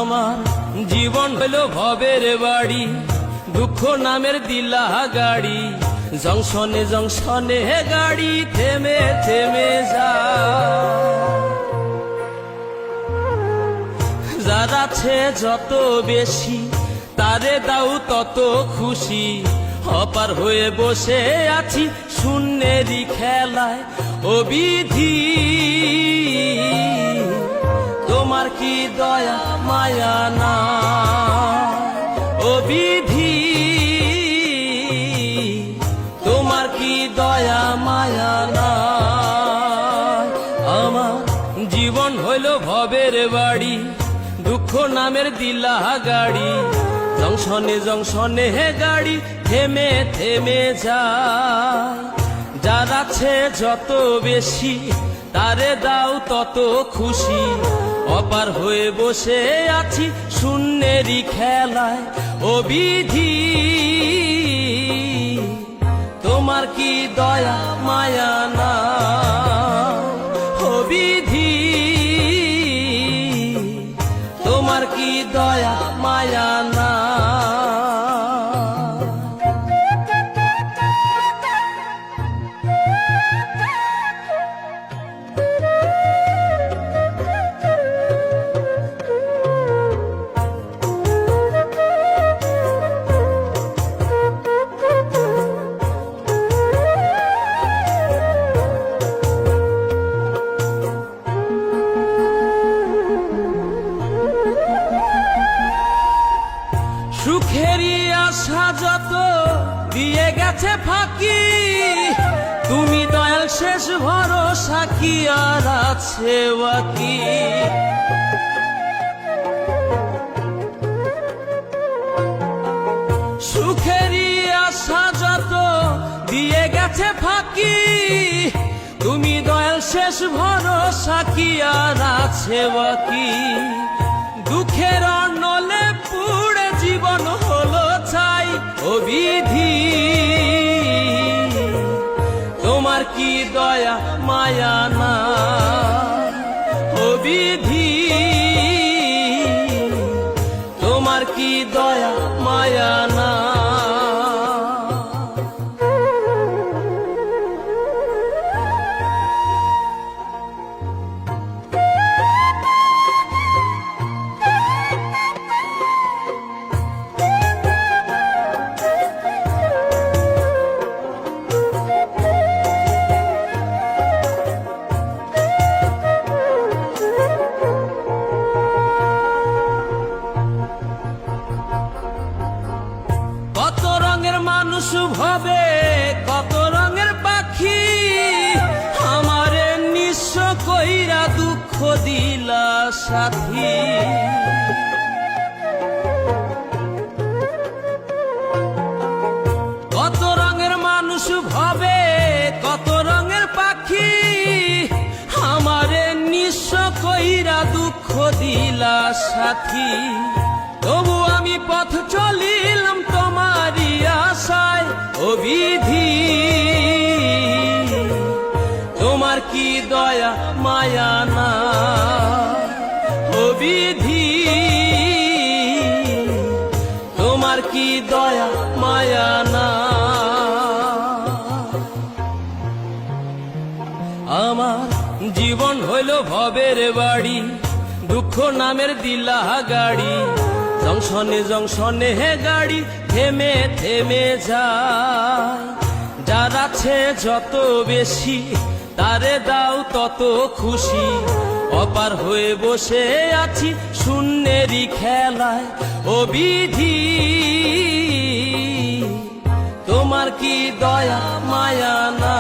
আমার জীবন হলো ভবের বাড়ি, দুঃখ নামের দিলা গাড়ি, জংশনে জংশনে গাড়ি থেমে থেমে যায়। যার আছে যত বেশি তারে দাও তত খুশি, অপার হয়ে বসে আছি শূন্যেরই খেলায়। ও বিধি তোমার কি দয়া মায়া না, ও বিধি তোমার কি দয়া মায়া না। আমার জীবন হইল ভবের বাড়ি, দুঃখ নামের দিলা গাড়ি, জংশনে জংশনে গাড়ি থেমে থেমে যায়। যার আছে যত বেশি তারে দাও তত খুশি, অপার হয়ে বসে আছি শূন্যেরই খেলায়। ও বিধি তোমার কি দয়া মায়া না, ও বিধি তোমার কি দয়া মায়া না। সুখেরই আশা যত দিয়ে গেছে ফাঁকি, তুমি দয়াল শেষ ভরসা কি আর আছে বাকি। সুখেরই আশা যত দিয়ে গেছে ফাঁকি, তুমি দয়াল শেষ ভরসা কি আর আছে বাকি। দুঃখের অনলে পুড়ে জীবন হলো চাই, ও বিধি তোমার কি দয়া মায়া না, ও বিধি তোমার কি দয়া মায়া না। কত রঙের মানুষ ভবে কত রঙের পাখি, আমারে নিঃস্ব কইরা দুঃখ দিলা সাথী। কত রঙের মানুষ ভবে কত রঙের পাখি, আমারে নিঃস্ব কইরা দুঃখ দিলা সাথী। তবু আমি পথ চলিলাম তোমারই আশায়, ও বিধি তোমার কি দয়া মায়া না, ও বিধি তোমার কি দয়া মায়া না। আমার জীবন হইল ভবের বাড়ি, দুঃখ নামের দিলা গাড়ি, জংশনে জংশনে গাড়ি থেমে থেমে যায়। যার আছে যত বেশি তারে দাও তত খুশি, অপার হয়ে বসে আছি শূন্যেরই খেলায়। ও বিধি তোমার কি দয়া মায়া না।